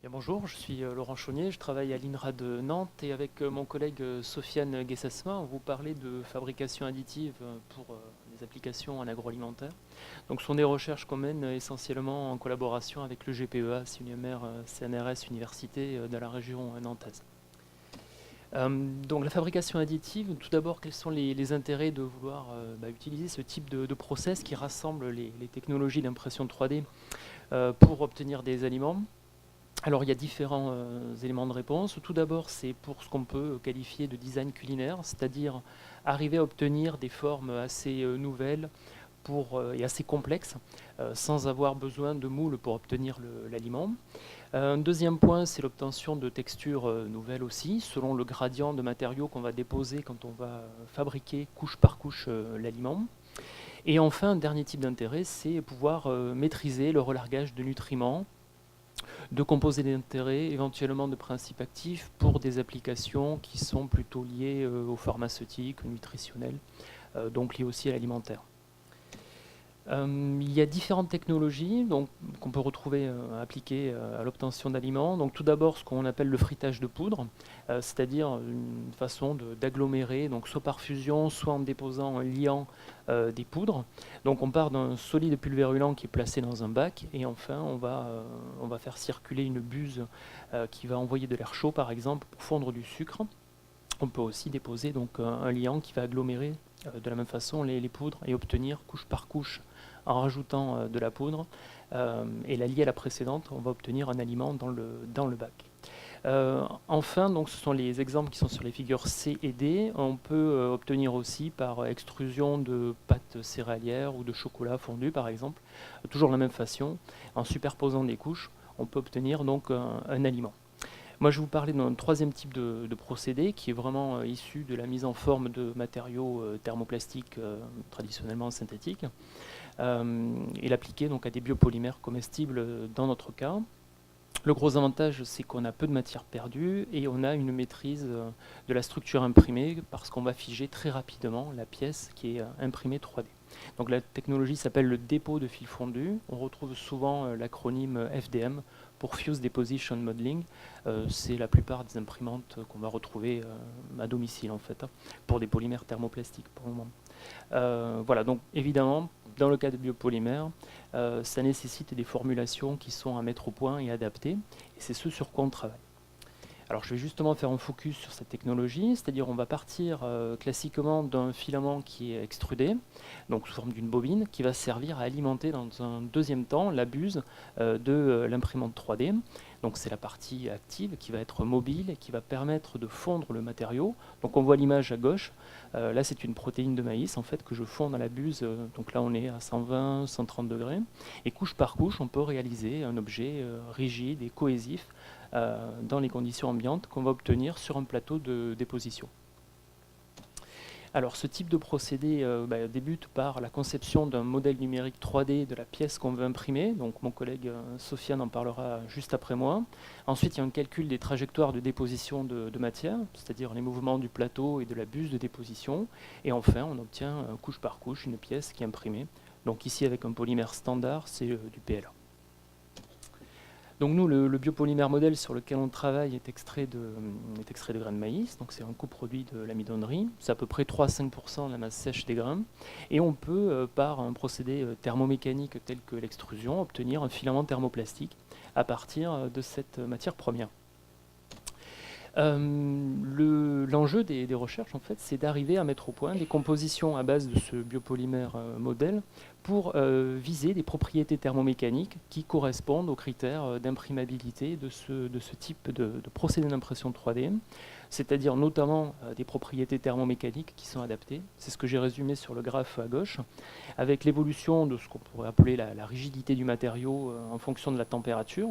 Bien, bonjour, je suis Laurent Chaunier, je travaille à l'INRA de Nantes et avec mon collègue Sofiane Guessasma, on vous parlait de fabrication additive pour des applications en agroalimentaire. Donc ce sont des recherches qu'on mène essentiellement en collaboration avec le GPEA, c'est une UMR CNRS Université de la région nantaise. Donc la fabrication additive, tout d'abord, quels sont les intérêts de vouloir utiliser ce type de process qui rassemble les technologies d'impression 3D pour obtenir des aliments? Alors il y a différents éléments de réponse. Tout d'abord, c'est pour ce qu'on peut qualifier de design culinaire, c'est-à-dire arriver à obtenir des formes assez nouvelles et assez complexes, sans avoir besoin de moules pour obtenir l'aliment. Un deuxième point, c'est l'obtention de textures nouvelles aussi, selon le gradient de matériaux qu'on va déposer quand on va fabriquer couche par couche l'aliment. Et enfin, un dernier type d'intérêt, c'est pouvoir maîtriser le relargage de nutriments, de composés d'intérêt, éventuellement de principes actifs pour des applications qui sont plutôt liées aux pharmaceutiques, aux nutritionnelles, donc liées aussi à l'alimentaire. Il y a différentes technologies qu'on peut retrouver appliquées à l'obtention d'aliments. Donc tout d'abord ce qu'on appelle le frittage de poudre, c'est-à-dire une façon d'agglomérer, donc soit par fusion, soit en déposant, en liant des poudres. Donc on part d'un solide pulvérulent qui est placé dans un bac et enfin on va faire circuler une buse qui va envoyer de l'air chaud par exemple pour fondre du sucre. On peut aussi déposer donc un liant qui va agglomérer de la même façon les poudres et obtenir couche par couche en rajoutant de la poudre et la lier à la précédente, on va obtenir un aliment dans le bac. Enfin, donc, ce sont les exemples qui sont sur les figures C et D. On peut obtenir aussi par extrusion de pâtes céréalières ou de chocolat fondu par exemple, toujours de la même façon, en superposant des couches, on peut obtenir donc un aliment. Moi, je vais vous parler d'un troisième type de procédé qui est vraiment issu de la mise en forme de matériaux thermoplastiques traditionnellement synthétiques et l'appliquer donc à des biopolymères comestibles dans notre cas. Le gros avantage, c'est qu'on a peu de matière perdue et on a une maîtrise de la structure imprimée parce qu'on va figer très rapidement la pièce qui est imprimée 3D. Donc la technologie s'appelle le dépôt de fil fondu. On retrouve souvent l'acronyme FDM pour Fuse Deposition Modeling. C'est la plupart des imprimantes qu'on va retrouver à domicile en fait, pour des polymères thermoplastiques pour le moment. Voilà, donc évidemment, dans le cas de biopolymères, ça nécessite des formulations qui sont à mettre au point et adaptées, et c'est ce sur quoi on travaille. Alors je vais justement faire un focus sur cette technologie, c'est-à-dire on va partir classiquement d'un filament qui est extrudé, donc sous forme d'une bobine, qui va servir à alimenter dans un deuxième temps la buse de l'imprimante 3D. Donc c'est la partie active qui va être mobile et qui va permettre de fondre le matériau. Donc on voit l'image à gauche, là c'est une protéine de maïs en fait que je fonds dans la buse, donc là on est à 120, 130 degrés, et couche par couche on peut réaliser un objet rigide et cohésif dans les conditions ambiantes qu'on va obtenir sur un plateau de déposition. Alors ce type de procédé débute par la conception d'un modèle numérique 3D de la pièce qu'on veut imprimer. Donc mon collègue Sofiane en parlera juste après moi. Ensuite il y a un calcul des trajectoires de déposition de matière, c'est-à-dire les mouvements du plateau et de la buse de déposition. Et enfin on obtient couche par couche une pièce qui est imprimée. Donc ici avec un polymère standard, c'est du PLA. Donc nous, le biopolymère modèle sur lequel on travaille est extrait de grains de maïs, donc c'est un coproduit de l'amidonnerie, c'est à peu près 3 à 5% de la masse sèche des grains, et on peut, par un procédé thermomécanique tel que l'extrusion, obtenir un filament thermoplastique à partir de cette matière première. L'enjeu des recherches, en fait, c'est d'arriver à mettre au point des compositions à base de ce biopolymère modèle pour viser des propriétés thermomécaniques qui correspondent aux critères d'imprimabilité de ce type de procédé d'impression 3D, c'est-à-dire notamment des propriétés thermomécaniques qui sont adaptées. C'est ce que j'ai résumé sur le graphe à gauche, avec l'évolution de ce qu'on pourrait appeler la rigidité du matériau en fonction de la température.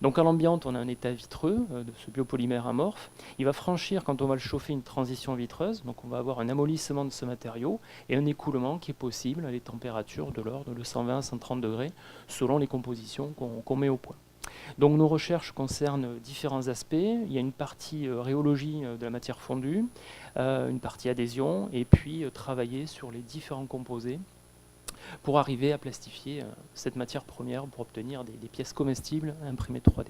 Donc à l'ambiante, on a un état vitreux de ce biopolymère amorphe. Il va franchir, quand on va le chauffer, une transition vitreuse. Donc on va avoir un amollissement de ce matériau et un écoulement qui est possible à des températures de l'ordre de 120 à 130 degrés, selon les compositions qu'on met au point. Donc nos recherches concernent différents aspects. Il y a une partie rhéologie de la matière fondue, une partie adhésion, et puis travailler sur les différents composés pour arriver à plastifier cette matière première pour obtenir des pièces comestibles imprimées 3D.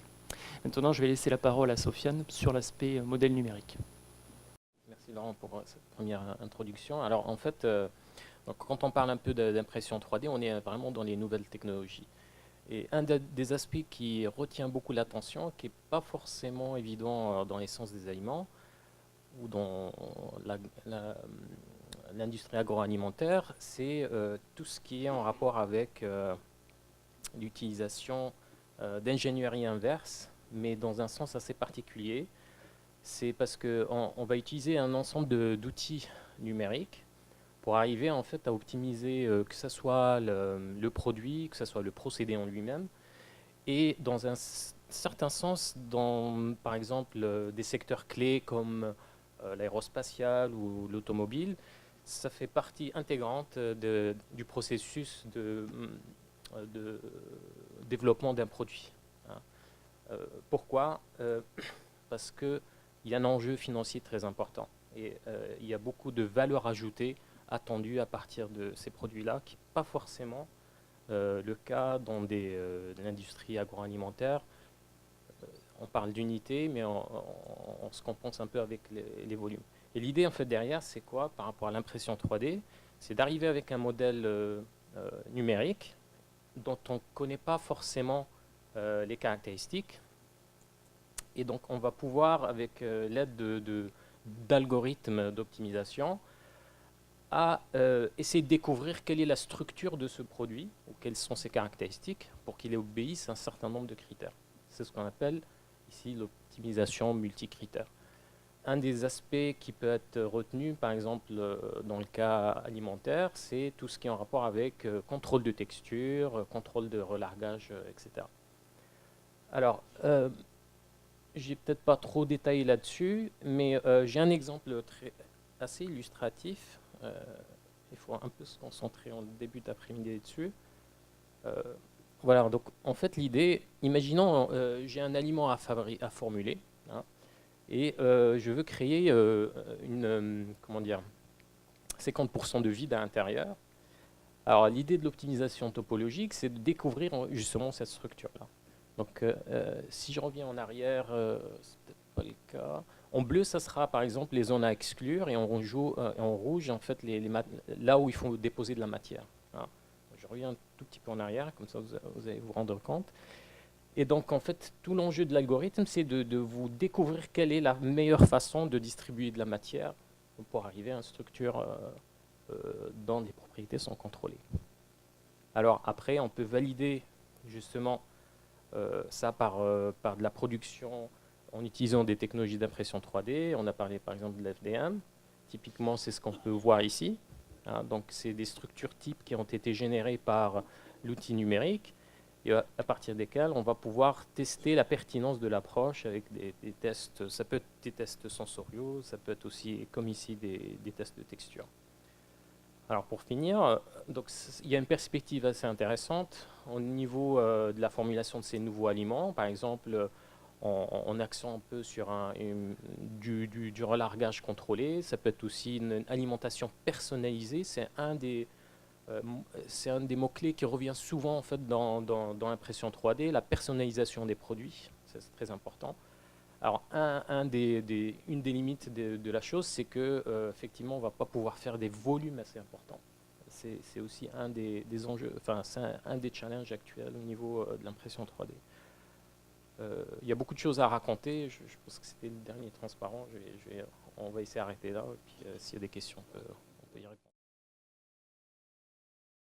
Maintenant, je vais laisser la parole à Sofiane sur l'aspect modèle numérique. Merci Laurent pour cette première introduction. Alors en fait, donc, quand on parle un peu d'impression 3D, on est vraiment dans les nouvelles technologies. Et un des aspects qui retient beaucoup l'attention, qui n'est pas forcément évident dans l'essence des aliments ou dans l'industrie agroalimentaire, c'est tout ce qui est en rapport avec l'utilisation d'ingénierie inverse, mais dans un sens assez particulier. C'est parce qu'on va utiliser un ensemble d'outils numériques pour arriver en fait à optimiser que ce soit le produit, que ce soit le procédé en lui-même, et dans un certain sens, dans par exemple des secteurs clés comme l'aérospatial ou l'automobile, ça fait partie intégrante du processus de développement d'un produit. Hein. Pourquoi Parce qu'il y a un enjeu financier très important et il y a beaucoup de valeur ajoutée attendue à partir de ces produits-là, qui n'est pas forcément le cas dans l'industrie agroalimentaire. On parle d'unité, mais on se compense un peu avec les volumes. Et l'idée en fait derrière, c'est quoi par rapport à l'impression 3D? C'est d'arriver avec un modèle numérique dont on ne connaît pas forcément les caractéristiques. Et donc on va pouvoir, avec l'aide d'algorithmes d'optimisation, essayer de découvrir quelle est la structure de ce produit, ou quelles sont ses caractéristiques, pour qu'il obéisse à un certain nombre de critères. C'est ce qu'on appelle ici l'optimisation multicritère. Un des aspects qui peut être retenu, par exemple, dans le cas alimentaire, c'est tout ce qui est en rapport avec contrôle de texture, contrôle de relargage, etc. Alors, j'ai peut-être pas trop détaillé là-dessus, mais j'ai un exemple assez illustratif. Il faut un peu se concentrer en début d'après-midi dessus. Voilà, donc en fait l'idée, imaginons j'ai un aliment à formuler, hein, et je veux créer comment dire, 50% de vide à l'intérieur. Alors l'idée de l'optimisation topologique, c'est de découvrir justement cette structure-là. Donc si je reviens en arrière, c'est peut-être pas le cas. En bleu, ça sera par exemple les zones à exclure, et en rouge, en fait, là où il faut déposer de la matière. Hein. Je reviens un tout petit peu en arrière, comme ça vous allez vous rendre compte. Et donc en fait, tout l'enjeu de l'algorithme, c'est de vous découvrir quelle est la meilleure façon de distribuer de la matière pour arriver à une structure dont les propriétés sont contrôlées. Alors après, on peut valider justement ça par de la production en utilisant des technologies d'impression 3D. On a parlé par exemple de l'FDM. Typiquement, c'est ce qu'on peut voir ici. Hein, donc, c'est des structures types qui ont été générées par l'outil numérique et à partir desquelles on va pouvoir tester la pertinence de l'approche avec des tests. Ça peut être des tests sensoriaux, ça peut être aussi, comme ici, des tests de texture. Alors pour finir, donc, il y a une perspective assez intéressante au niveau de la formulation de ces nouveaux aliments. Par exemple, en accent un peu sur du relargage contrôlé. Ça peut être aussi une alimentation personnalisée. C'est un des mots-clés qui revient souvent en fait, dans l'impression 3D, la personnalisation des produits. C'est très important. Alors, une des limites de la chose, c'est que effectivement, on ne va pas pouvoir faire des volumes assez importants. C'est aussi un des enjeux, enfin, c'est un des challenges actuels au niveau de l'impression 3D. Il y a beaucoup de choses à raconter. Je pense que c'était le dernier transparent. On va essayer d'arrêter là. Et puis, s'il y a des questions, on peut y répondre.